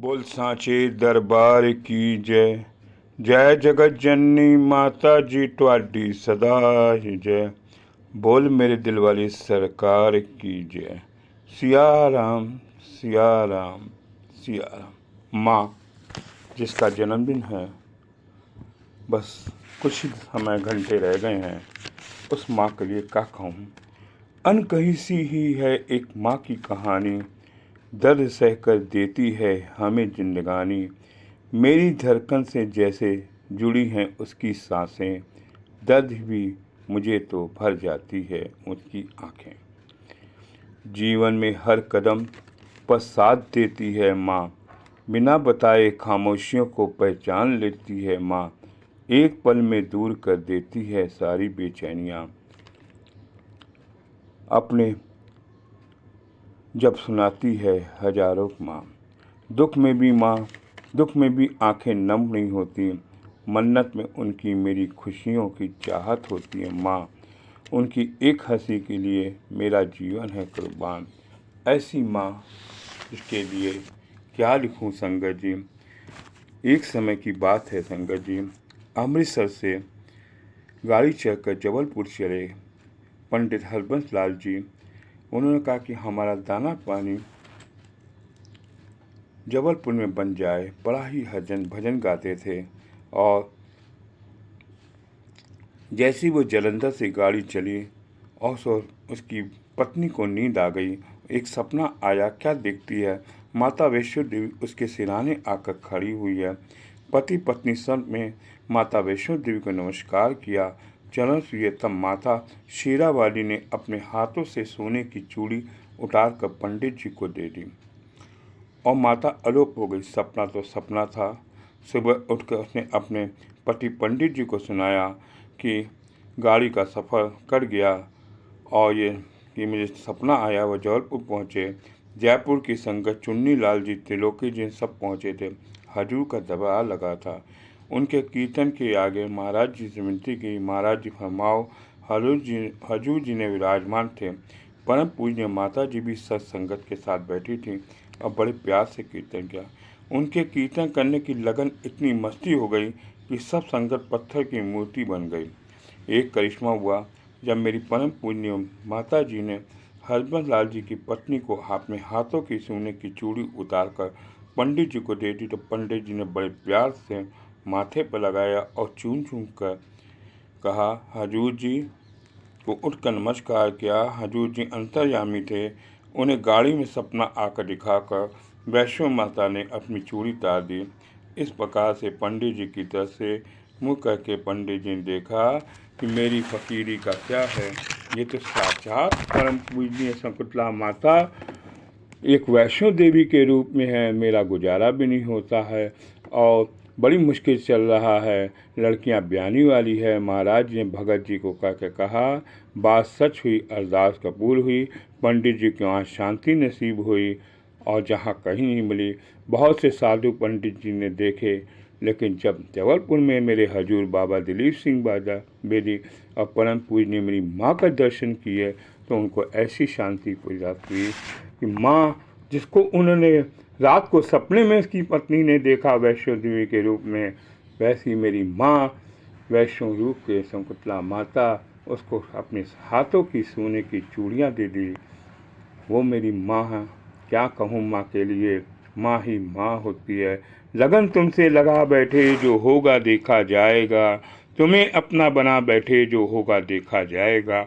बोल सांचे दरबार की जय। जय जगत जननी माता जी ट्वाडी सदा ही जय। बोल मेरे दिल वाली सरकार की जय। सिया राम सिया राम सिया राम। माँ जिसका जन्मदिन है, बस कुछ ही समय घंटे रह गए हैं, उस माँ के लिए क्या कहूँ। अनकही सी ही है एक माँ की कहानी, दर्द सहकर देती है हमें जिंदगानी। मेरी धड़कन से जैसे जुड़ी हैं उसकी सांसें, दर्द भी मुझे तो भर जाती है उसकी आंखें। जीवन में हर कदम पर साथ देती है माँ, बिना बताए खामोशियों को पहचान लेती है माँ। एक पल में दूर कर देती है सारी बेचैनियाँ। अपने जब सुनाती है हजारों माँ, दुख में भी आंखें नम नहीं होती। मन्नत में उनकी मेरी खुशियों की चाहत होती है माँ। उनकी एक हंसी के लिए मेरा जीवन है कुर्बान। ऐसी माँ जिसके लिए क्या लिखूं संगत जी। एक समय की बात है संगत जी, अमृतसर से गाड़ी चढ़कर जबलपुर चले पंडित हरबंस लाल जी। उन्होंने कहा कि हमारा दाना पानी जबलपुर में बन जाए। बड़ा ही भजन गाते थे और जैसी वो जलंधर से गाड़ी चली और उसकी पत्नी को नींद आ गई। एक सपना आया, क्या देखती है, माता वैष्णो देवी उसके सिरहाने आकर खड़ी हुई है। पति पत्नी सब में माता वैष्णो देवी को नमस्कार किया। चरण छुए तब माता शेरावाली ने अपने हाथों से सोने की चूड़ी उतारकर पंडित जी को दे दी और माता अलोप हो गई। सपना तो सपना था। सुबह उठकर उसने अपने पति पंडित जी को सुनाया कि गाड़ी का सफ़र कट गया और ये कि मुझे सपना आया। वह जबलपुर पहुँचे। जयपुर की संगत चुन्नी लाल जी, त्रिलोकी जी सब पहुँचे थे। हजूर का दरबार लगा था। उनके कीर्तन के आगे महाराज जी से विनती की, महाराज जी फरमाओ। हजूर जी ने विराजमान थे। परम पूज्य माता जी भी सत्संगत के साथ बैठी थी और बड़े प्यार से कीर्तन किया। उनके कीर्तन करने की लगन इतनी मस्ती हो गई कि सब संगत पत्थर की मूर्ति बन गई। एक करिश्मा हुआ जब मेरी परम पूज्य माता जी ने हरबंस लाल जी की पत्नी को अपने हाथों की सोने की चूड़ी उतारकर पंडित जी को दे दी, तो पंडित जी ने बड़े प्यार से माथे पर लगाया और चूम चूम कर कहा, हजूर जी को उठकर नमस्कार किया। हजूर जी अंतर्यामी थे। उन्हें गाड़ी में सपना आकर दिखाकर वैष्णो माता ने अपनी चूड़ी उतार दी। इस प्रकार से पंडित जी की तरफ से मुँह करके पंडित जी ने देखा कि मेरी फकीरी का क्या है, ये तो साक्षात परम पूजनीय शकुंतला माता एक वैष्णो देवी के रूप में है। मेरा गुजारा भी नहीं होता है और बड़ी मुश्किल चल रहा है। लड़कियां ब्याहने वाली है। महाराज ने भगत जी को कहकर कहा, बात सच हुई, अरदास कबूल हुई। पंडित जी के वहाँ शांति नसीब हुई और जहाँ कहीं नहीं मिली। बहुत से साधु पंडित जी ने देखे, लेकिन जब जबलपुर में मेरे हजूर बाबा दिलीप सिंह बाजा बेदी और परम पूज ने मेरी माँ का दर्शन किए तो उनको ऐसी शांति प्राप्त हुई कि माँ जिसको उन्होंने रात को सपने में उसकी पत्नी ने देखा वैष्णो देवी के रूप में, वैसी मेरी माँ वैष्णो रूप के शकुंतला माता उसको अपने हाथों की सोने की चूड़ियाँ दे दी। वो मेरी माँ है। क्या कहूँ माँ के लिए, माँ ही माँ होती है। लगन तुमसे लगा बैठे, जो होगा देखा जाएगा। तुम्हें अपना बना बैठे, जो होगा देखा जाएगा।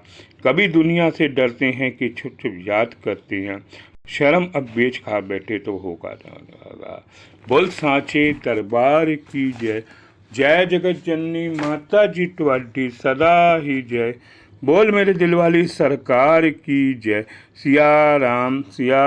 कभी दुनिया से डरते हैं कि छुप छुप याद करते हैं। शर्म अब बेच खा बैठे तो होगा जाएगा। बोल सांचे दरबार की जय। जय जगत जननी माता जी ट्वाडी सदा ही जय। बोल मेरे दिल वाली सरकार की जय। सिया राम सिया